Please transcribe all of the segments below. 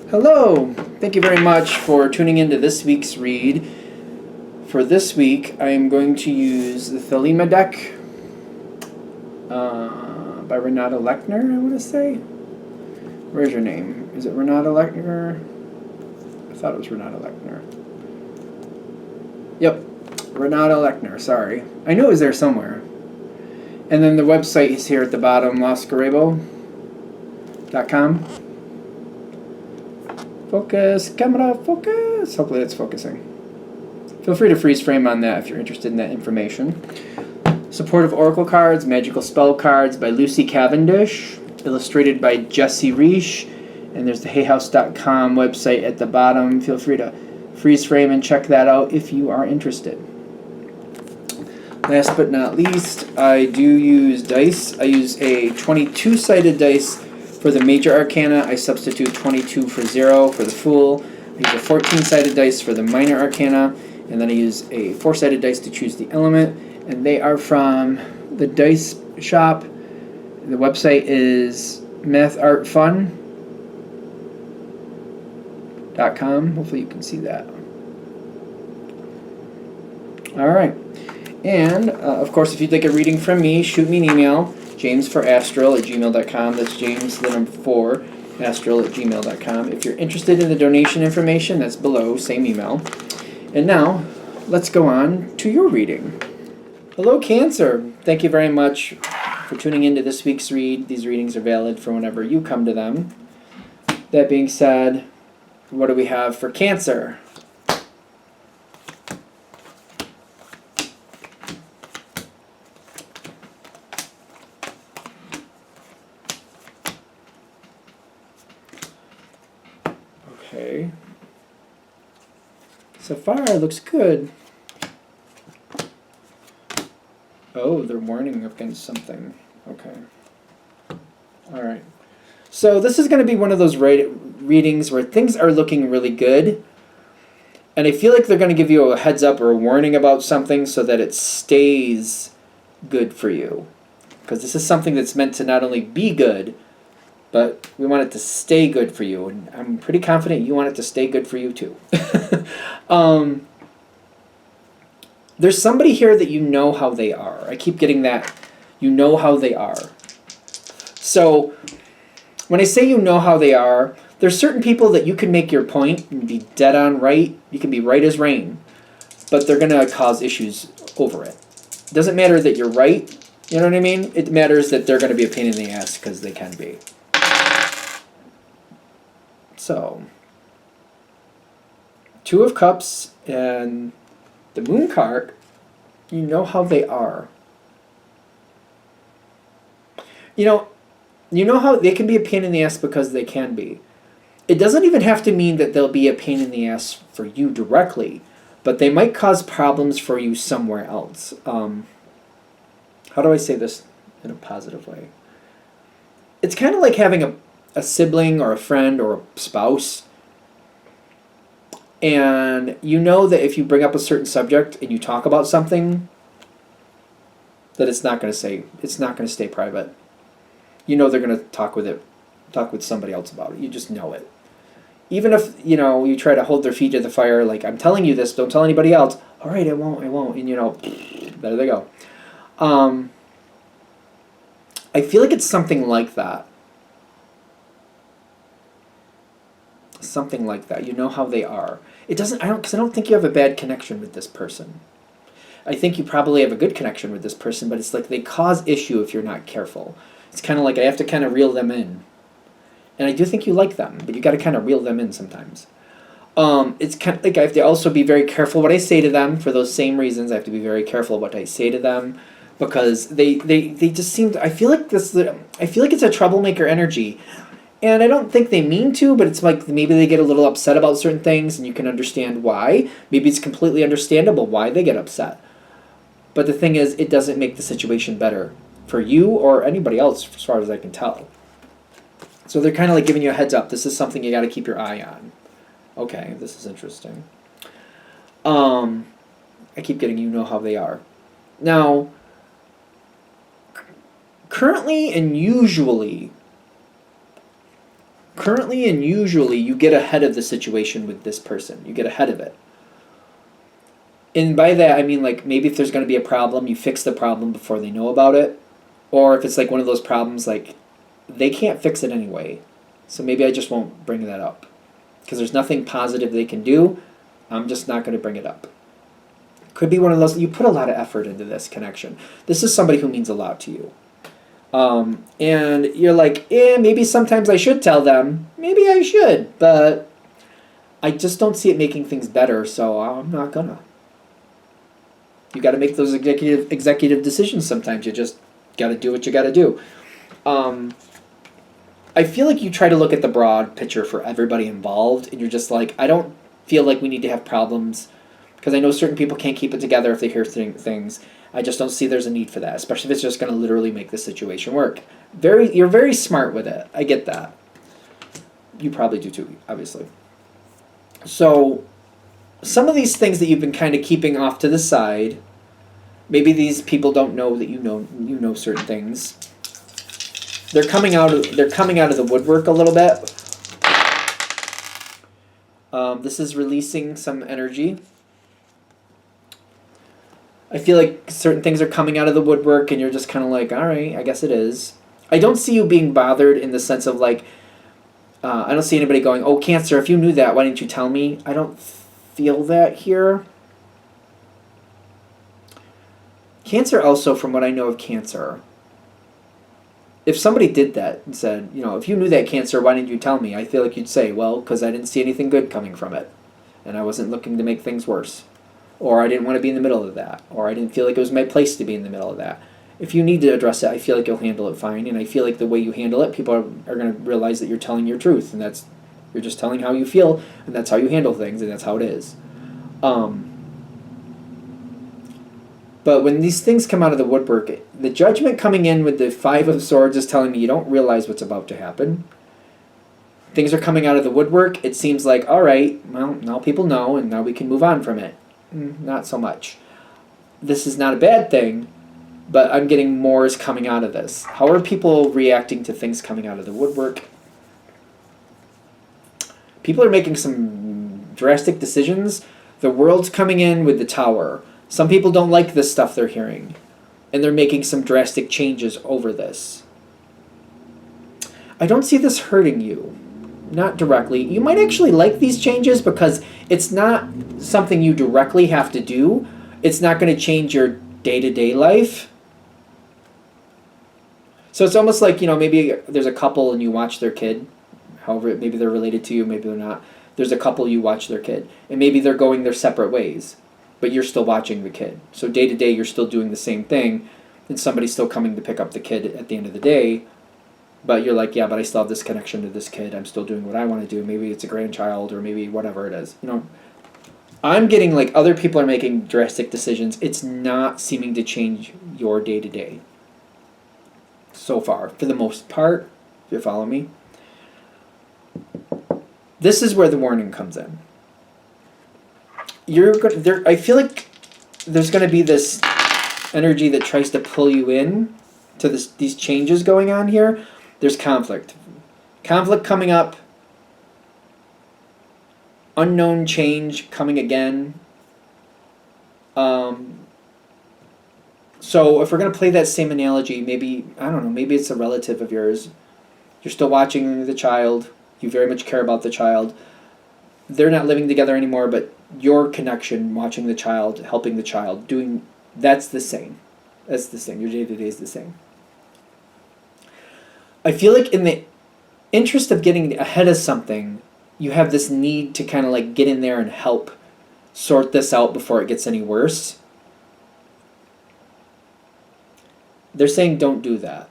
Hello! Thank you very much for tuning into this week's read. For this week, I am going to use the Thelema deck by Renata Lechner, I want to say. Where's your name? Is it Renata Lechner? I thought it was Renata Lechner. Yep, Renata Lechner, sorry. I knew it was there somewhere. And then the website is here at the bottom, loscarebo.com. Focus, camera, focus. Hopefully it's focusing. Feel free to freeze frame on that if you're interested in that information. Supportive Oracle cards, Magical Spell cards by Lucy Cavendish, illustrated by Jesse Reish, and there's the hayhouse.com website at the bottom. Feel free to freeze frame and check that out if you are interested. Last but not least, I do use dice. I use a 22-sided dice for the Major Arcana. I substitute 22 for 0 for the Fool. I use a 14-sided dice for the Minor Arcana, and then I use a 4-sided dice to choose the element. And they are from the Dice Shop. The website is mathartfun.com. Hopefully you can see that. All right. And, of course, if you'd like a reading from me, shoot me an email, jamesforastral@gmail.com. That's James, the number 4, astral@gmail.com. If you're interested in the donation information, that's below, same email. And now, let's go on to your reading. Hello, Cancer. Thank you very much for tuning into this week's read. These readings are valid for whenever you come to them. That being said, what do we have for Cancer? Okay. So far, it looks good. Oh, they're warning against something. Okay. All right. So this is going to be one of those readings where things are looking really good. And I feel like they're going to give you a heads up or a warning about something so that it stays good for you. Because this is something that's meant to not only be good, but we want it to stay good for you. And I'm pretty confident you want it to stay good for you too. There's somebody here that you know how they are. I keep getting that. You know how they are. So when I say you know how they are, there's certain people that you can make your point and be dead on right. You can be right as rain. But they're going to cause issues over it. It doesn't matter that you're right. You know what I mean? It matters that they're going to be a pain in the ass because they can be. So, Two of Cups and the Moon card, you know how they are. You know how they can be a pain in the ass because they can be. It doesn't even have to mean that they'll be a pain in the ass for you directly, but they might cause problems for you somewhere else. How do I say this in a positive way? It's kind of like having a sibling or a friend or a spouse. And you know that if you bring up a certain subject and you talk about something, that it's not going to stay private. You know they're going to talk with somebody else about it. You just know it. Even if, you try to hold their feet to the fire, like, I'm telling you this, don't tell anybody else. All right, I won't. And, there they go. I feel like it's something like that. Something like that. You know how they are. Because I don't think you have a bad connection with this person. I think you probably have a good connection with this person, but it's like they cause issue if you're not careful. It's kind of like I have to kind of reel them in. And I do think you like them, but you got to kind of reel them in sometimes. It's kind of like I have to also be very careful what I say to them for those same reasons. I have to be very careful what I say to them because they just seem to, I feel like it's a troublemaker energy. And I don't think they mean to, but it's like maybe they get a little upset about certain things and you can understand why. Maybe it's completely understandable why they get upset. But the thing is, it doesn't make the situation better for you or anybody else as far as I can tell. So they're kind of like giving you a heads up. This is something you got to keep your eye on. Okay, this is interesting. I keep getting you know how they are. Now, currently and usually, currently and usually you get ahead of the situation with this person. You get ahead of it. And by that, I mean, like, maybe if there's going to be a problem, you fix the problem before they know about it. Or if it's like one of those problems, like, they can't fix it anyway. So maybe I just won't bring that up. Because there's nothing positive they can do. I'm just not going to bring it up. Could be one of those, you put a lot of effort into this connection. This is somebody who means a lot to you. And you're like, maybe sometimes I should tell them. Maybe I should. But I just don't see it making things better, so I'm not gonna. You got to make those executive decisions sometimes. You just got to do what you got to do. I feel like you try to look at the broad picture for everybody involved, and you're just like, I don't feel like we need to have problems, because I know certain people can't keep it together if they hear things. I just don't see there's a need for that, especially if it's just going to literally make the situation work. You're very smart with it. I get that. You probably do too, obviously. So some of these things that you've been kind of keeping off to the side, maybe these people don't know that you know certain things. They're coming out of the woodwork a little bit. This is releasing some energy. I feel like certain things are coming out of the woodwork and you're just kind of like, all right, I guess it is. I don't see you being bothered in the sense of like, I don't see anybody going, oh, Cancer, if you knew that, why didn't you tell me? I don't feel that here. Cancer also, from what I know of Cancer, if somebody did that and said, if you knew that, Cancer, why didn't you tell me? I feel like you'd say, well, because I didn't see anything good coming from it. And I wasn't looking to make things worse. Or I didn't want to be in the middle of that. Or I didn't feel like it was my place to be in the middle of that. If you need to address it, I feel like you'll handle it fine. And I feel like the way you handle it, people are going to realize that you're telling your truth. And you're just telling how you feel. And that's how you handle things. And that's how it is. But when these things come out of the woodwork, the judgment coming in with the Five of Swords is telling me you don't realize what's about to happen. Things are coming out of the woodwork. It seems like, all right, well, now people know, and now we can move on from it. Not so much. This is not a bad thing, but I'm getting more is coming out of this. How are people reacting to things coming out of the woodwork? People are making some drastic decisions. The world's coming in with the Tower. Some people don't like this stuff they're hearing, and they're making some drastic changes over this. I don't see this hurting you. Not directly. You might actually like these changes because it's not something you directly have to do. It's not going to change your day-to-day life. So it's almost like, maybe there's a couple and you watch their kid. However, maybe they're related to you, maybe they're not. There's a couple, you watch their kid. And maybe they're going their separate ways, but you're still watching the kid. So day-to-day, you're still doing the same thing, and somebody's still coming to pick up the kid at the end of the day. But you're like, yeah, but I still have this connection to this kid. I'm still doing what I want to do. Maybe it's a grandchild or maybe whatever it is. I'm getting like other people are making drastic decisions. It's not seeming to change your day-to-day so far, for the most part, if you follow me. This is where the warning comes in. I feel like there's going to be this energy that tries to pull you in to these changes going on here. There's conflict. Conflict coming up. Unknown change coming again. So if we're going to play that same analogy, maybe it's a relative of yours. You're still watching the child. You very much care about the child. They're not living together anymore, but your connection, watching the child, helping the child, that's the same. That's the same. Your day-to-day is the same. I feel like in the interest of getting ahead of something, you have this need to kind of like get in there and help sort this out before it gets any worse. They're saying don't do that.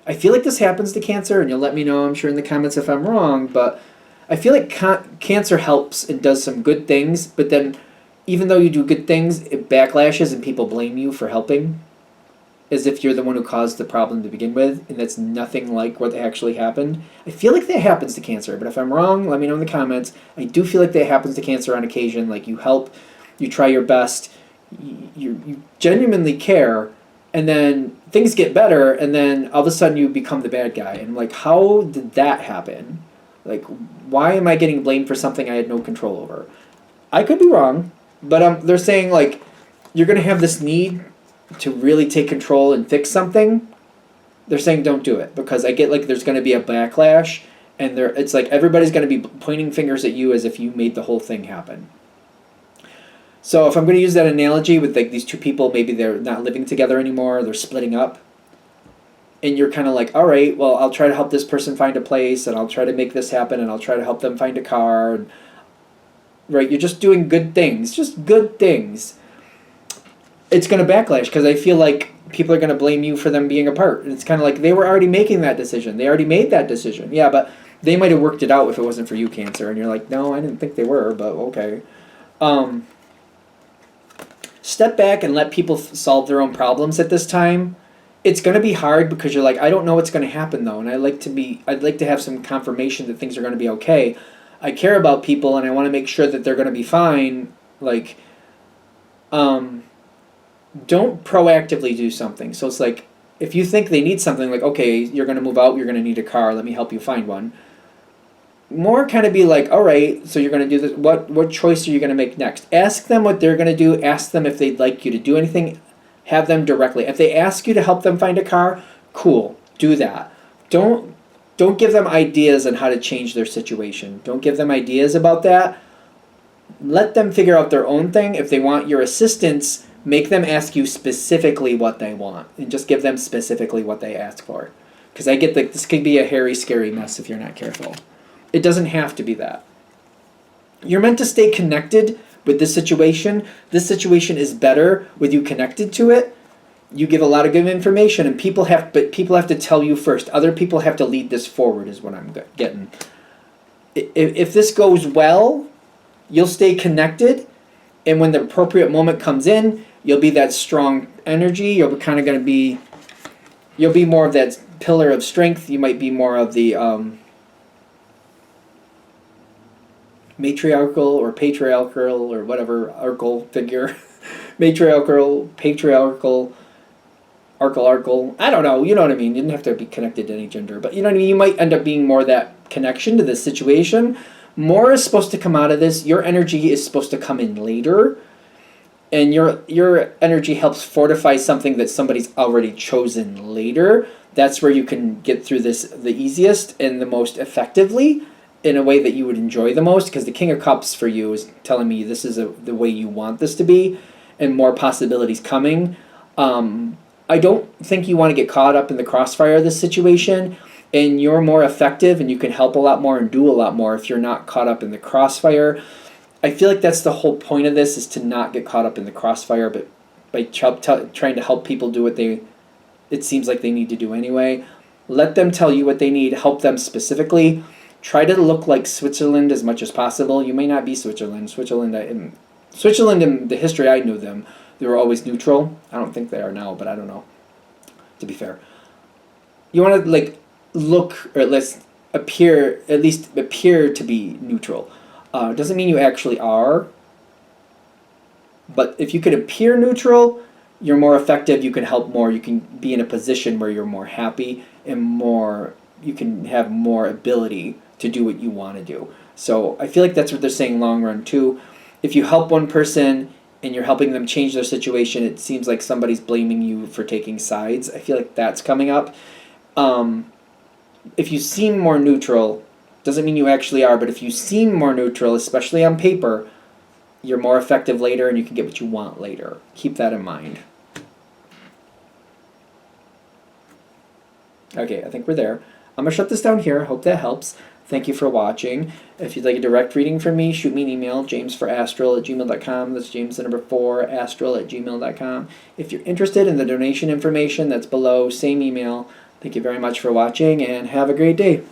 I feel like this happens to Cancer, and you'll let me know, I'm sure, in the comments if I'm wrong, but I feel like Cancer helps and does some good things, but then even though you do good things, it backlashes and people blame you for helping, as if you're the one who caused the problem to begin with, and that's nothing like what actually happened. I feel like that happens to Cancer, but if I'm wrong, let me know in the comments. I do feel like that happens to Cancer on occasion. Like, you help, you try your best, you genuinely care, and then things get better, and then all of a sudden you become the bad guy. And like, how did that happen? Like, why am I getting blamed for something I had no control over? I could be wrong, but they're saying like, you're going to have this need to really take control and fix something. They're saying don't do it, because I get like there's going to be a backlash, and it's like everybody's going to be pointing fingers at you as if you made the whole thing happen. So if I'm going to use that analogy with like these two people, maybe they're not living together anymore, they're splitting up, and you're kind of like, all right, well, I'll try to help this person find a place, and I'll try to make this happen, and I'll try to help them find a car, and, right? You're just doing good things, just good things. It's going to backlash, because I feel like people are going to blame you for them being apart. And it's kind of like they were already making that decision. They already made that decision. Yeah, but they might have worked it out if it wasn't for you, Cancer. And you're like, no, I didn't think they were, but okay. Step back and let people solve their own problems at this time. It's going to be hard, because you're like, I don't know what's going to happen though, and I'd like to have some confirmation that things are going to be okay. I care about people, and I want to make sure that they're going to be fine. Like, don't proactively do something. So it's like, if you think they need something, like, okay, you're going to move out, you're going to need a car, let me help you find one. More kind of be like, all right, so you're going to do this. What choice are you going to make next? Ask them what they're going to do. Ask them if they'd like you to do anything. Have them directly. If they ask you to help them find a car, cool, do that. Don't give them ideas on how to change their situation. Don't give them ideas about that. Let them figure out their own thing. If they want your assistance, make them ask you specifically what they want, and just give them specifically what they ask for. Because I get that this could be a hairy, scary mess if you're not careful. It doesn't have to be that. You're meant to stay connected with this situation. This situation is better with you connected to it. You give a lot of good information, and people have to tell you first. Other people have to lead this forward, is what I'm getting. If this goes well, you'll stay connected, and when the appropriate moment comes in, you'll be that strong energy. You'll be more of that pillar of strength. You might be more of the matriarchal or patriarchal or whatever archal figure. Matriarchal, patriarchal, archal. I don't know. You know what I mean. You didn't have to be connected to any gender, but you know what I mean. You might end up being more that connection to this situation. More is supposed to come out of this. Your energy is supposed to come in later, and your energy helps fortify something that somebody's already chosen later. That's where you can get through this the easiest and the most effectively, in a way that you would enjoy the most, because the King of Cups for you is telling me this is the way you want this to be, and more possibilities coming. I don't think you want to get caught up in the crossfire of this situation, and you're more effective and you can help a lot more and do a lot more if you're not caught up in the crossfire. I feel like that's the whole point of this, is to not get caught up in the crossfire, but by trying to help people do what it seems like they need to do anyway. Let them tell you what they need, help them specifically. Try to look like Switzerland as much as possible. You may not be Switzerland. Switzerland, in the history I knew them, they were always neutral. I don't think they are now, but I don't know, to be fair. You want to like look, or at least appear to be neutral. Doesn't mean you actually are, but if you could appear neutral, you're more effective, you can help more, you can be in a position where you're more happy, and you can have more ability to do what you want to do. So I feel like that's what they're saying long run too. If you help one person and you're helping them change their situation, it seems like somebody's blaming you for taking sides. I feel like that's coming up. If you seem more neutral, doesn't mean you actually are, but if you seem more neutral, especially on paper, you're more effective later and you can get what you want later. Keep that in mind. Okay, I think we're there. I'm going to shut this down here. Hope that helps. Thank you for watching. If you'd like a direct reading from me, shoot me an email, jamesforastral@gmail.com. That's James the number 4, astral@gmail.com. If you're interested in the donation information, that's below, same email. Thank you very much for watching, and have a great day.